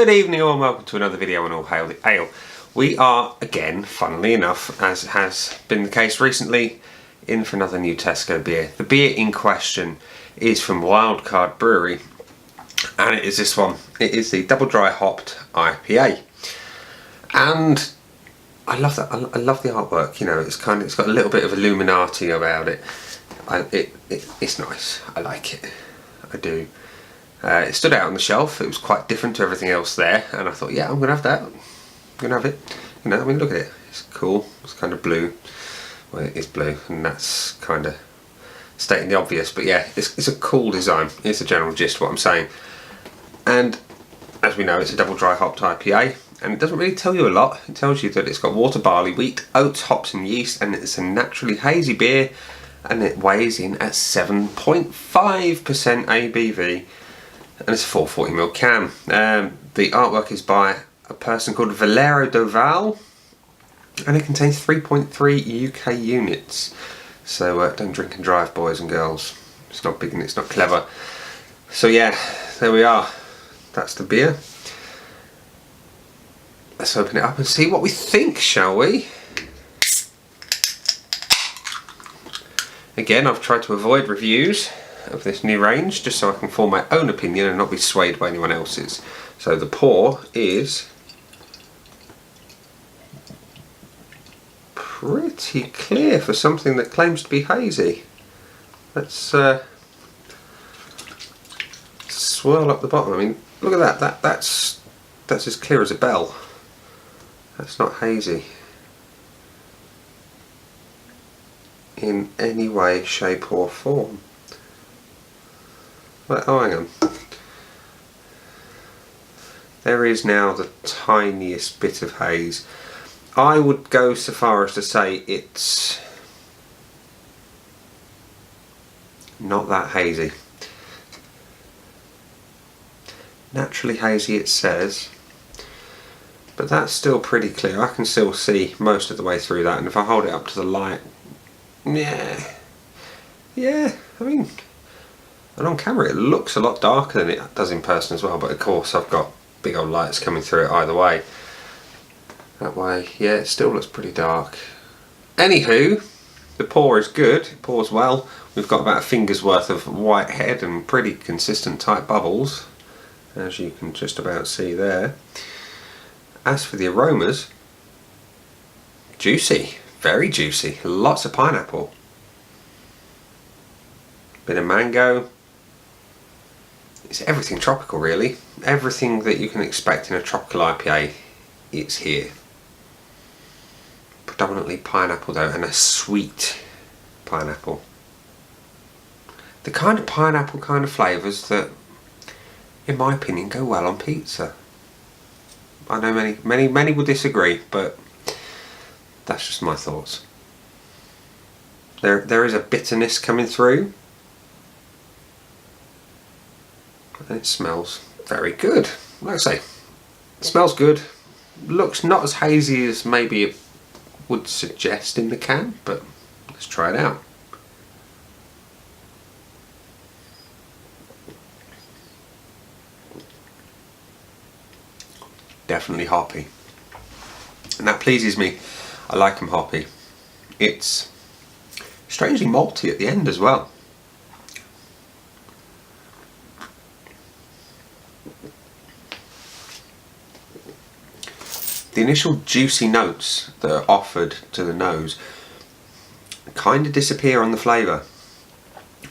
Good evening all and welcome to another video on All Hail the Ale. We are again, funnily enough, as has been the case recently, in for another new Tesco beer. The beer in question is from Card Brewery and it is this one. It is the double dry hopped IPA. And I love that. I love the artwork, you know, it's got a little bit of Illuminati about it. It's nice. I like it. I do. It stood out on the shelf. It was quite different to everything else there, and I thought, yeah, I'm gonna have that. I'm gonna have it. You know, I mean, look at it. It's cool. It's kind of blue. Well, it is blue, and that's kind of stating the obvious. But yeah, it's a cool design. It's the general gist of what I'm saying. And as we know, it's a double dry hopped IPA, and it doesn't really tell you a lot. It tells you that it's got water, barley, wheat, oats, hops, and yeast, and it's a naturally hazy beer, and it weighs in at 7.5% ABV. And it's a 440ml can. The artwork is by a person called Valero Doval, and it contains 3.3 UK units. So don't drink and drive, boys and girls. It's not big and it's not clever. So yeah, there we are. That's the beer. Let's open it up and see what we think, shall we? Again, I've tried to avoid reviews of this new range just so I can form my own opinion and not be swayed by anyone else's. So the pour is pretty clear for something that claims to be hazy. Let's swirl up the bottom. I mean, look at that. That's as clear as a bell. That's not hazy in any way, shape or form. Oh, hang on. There is now the tiniest bit of haze. I would go so far as to say it's not that hazy. Naturally hazy, it says, but that's still pretty clear. I can still see most of the way through that, and if I hold it up to the light, yeah, I mean, and on camera it looks a lot darker than it does in person as well, but of course I've got big old lights coming through it either way. That way, yeah, it still looks pretty dark. Anywho, the pour is good, it pours well. We've got about a finger's worth of white head and pretty consistent tight bubbles, as you can just about see there. As for the aromas, juicy, very juicy, lots of pineapple. Bit of mango. It's everything tropical, really. Everything that you can expect in a tropical IPA, it's here. Predominantly pineapple though, and a sweet pineapple. The kind of pineapple kind of flavours that, in my opinion, go well on pizza. I know many will disagree, but that's just my thoughts. There is a bitterness coming through. And it smells very good. Like I say, it smells good. Looks not as hazy as maybe it would suggest in the can, but let's try it out. Definitely hoppy, and that pleases me. I like them hoppy. It's strangely malty at the end as well. The initial juicy notes that are offered to the nose kind of disappear on the flavour,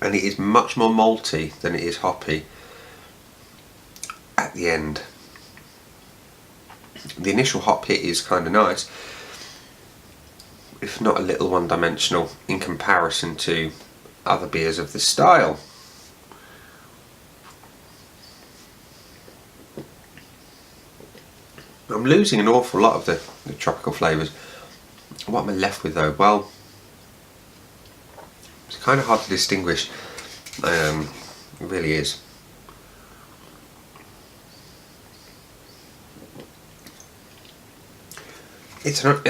and it is much more malty than it is hoppy at the end. The initial hop hit is kind of nice, if not a little one-dimensional in comparison to other beers of this style. I'm losing an awful lot of the tropical flavours. What am I left with though? Well, it's kind of hard to distinguish. It really is. It's not.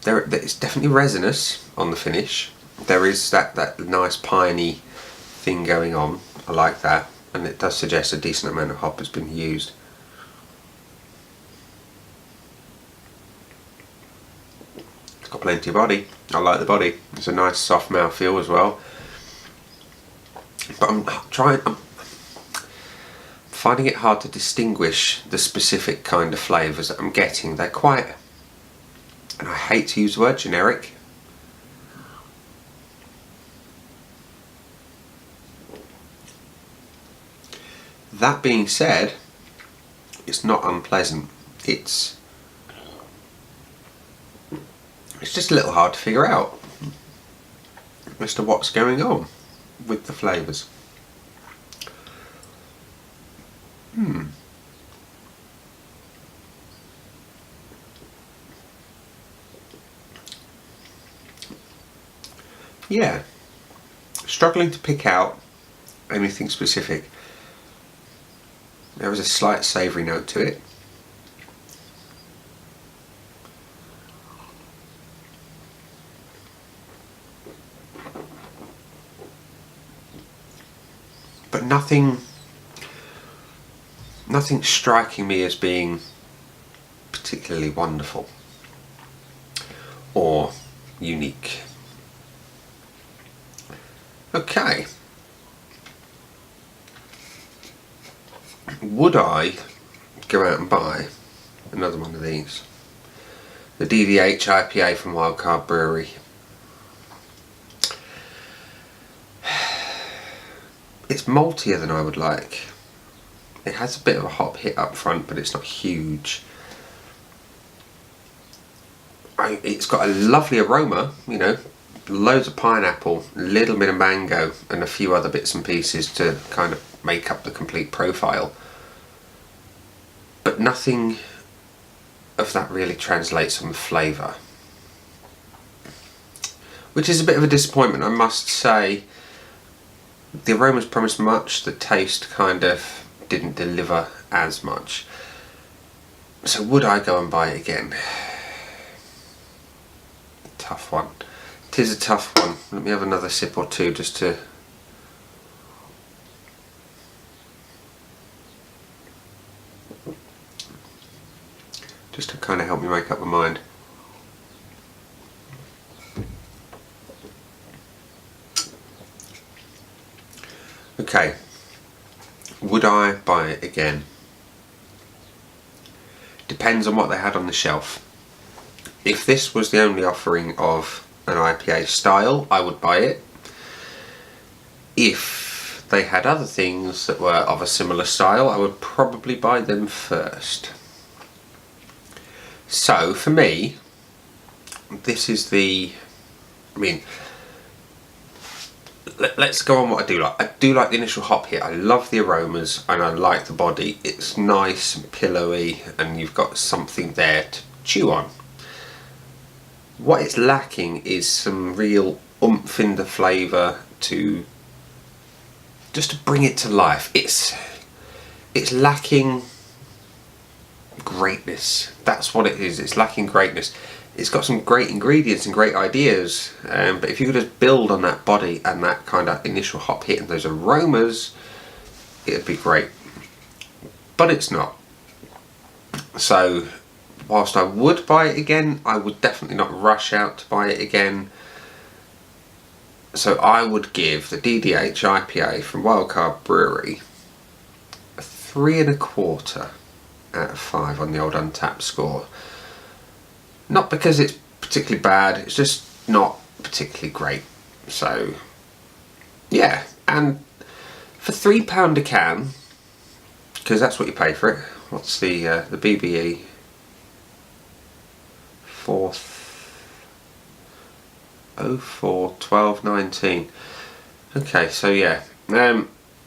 It's definitely resinous on the finish. There is that nice piney thing going on. I like that, and it does suggest a decent amount of hop has been used. It's got plenty of body. I like the body. It's a nice soft mouth feel as well. But I'm finding it hard to distinguish the specific kind of flavours that I'm getting. They're quite, and I hate to use the word generic. That being said, it's not unpleasant. It's just a little hard to figure out as to what's going on with the flavours. Yeah, struggling to pick out anything specific. There is a slight savoury note to it. But nothing striking me as being particularly wonderful or unique. Okay. Would I go out and buy another one of these? The DDH IPA from Card Brewery. It's maltier than I would like. It has a bit of a hop hit up front, but it's not huge. It's got a lovely aroma, you know, loads of pineapple, a little bit of mango, and a few other bits and pieces to kind of make up the complete profile. But nothing of that really translates on the flavour, which is a bit of a disappointment, I must say. The aromas promised much, the taste kind of didn't deliver as much. So would I go and buy it again? Tough one. It is a tough one. Let me have another sip or two just to kind of help me make up my mind. Okay, would I buy it again? Depends on what they had on the shelf. If this was the only offering of an IPA style, I would buy it. If they had other things that were of a similar style, I would probably buy them first. So for me, this is let's go on what I do like. I do like the initial hop hit. I love the aromas and I like the body. It's nice and pillowy and you've got something there to chew on. What it's lacking is some real oomph in the flavour to bring it to life. It's lacking greatness. That's what it is. It's lacking greatness. It's got some great ingredients and great ideas, but if you could just build on that body and that kind of initial hop hit and those aromas, it'd be great. But it's not. So whilst I would buy it again, I would definitely not rush out to buy it again. So I would give the DDH IPA from Card Brewery a 3.25 out of 5 on the old Untapped score. Not because it's particularly bad, it's just not particularly great. So yeah, and for £3 a can, because that's what you pay for it. What's the BBE? 12.19. Okay, so yeah, but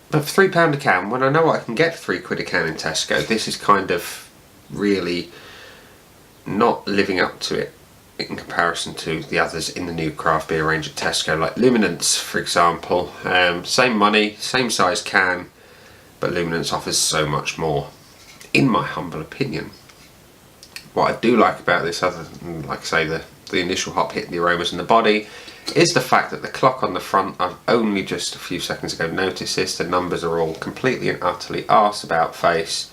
for £3 a can, when I know what I can get for £3 a can in Tesco, this is kind of really not living up to it in comparison to the others in the new craft beer range at Tesco, like Luminance for example. Same money, same size can, but Luminance offers so much more, in my humble opinion. What I do like about this, other than, like I say, the initial hop hit, the aromas and the body, is the fact that the clock on the front, I've only just a few seconds ago noticed this, the numbers are all completely and utterly arse about face,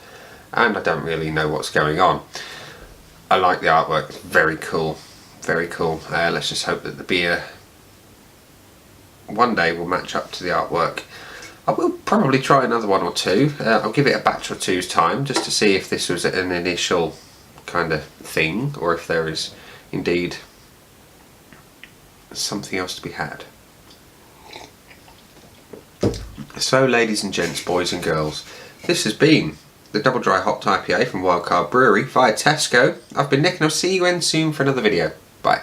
and I don't really know what's going on. I like the artwork, it's very cool, very cool. Let's just hope that the beer one day will match up to the artwork. I will probably try another one or two. I'll give it a batch or two's time just to see if this was an initial kind of thing or if there is indeed something else to be had. So ladies and gents, boys and girls, this has been the Double Dry Hopped IPA from Card Brewery via Tesco. I've been Nick and I'll see you again soon for another video. Bye.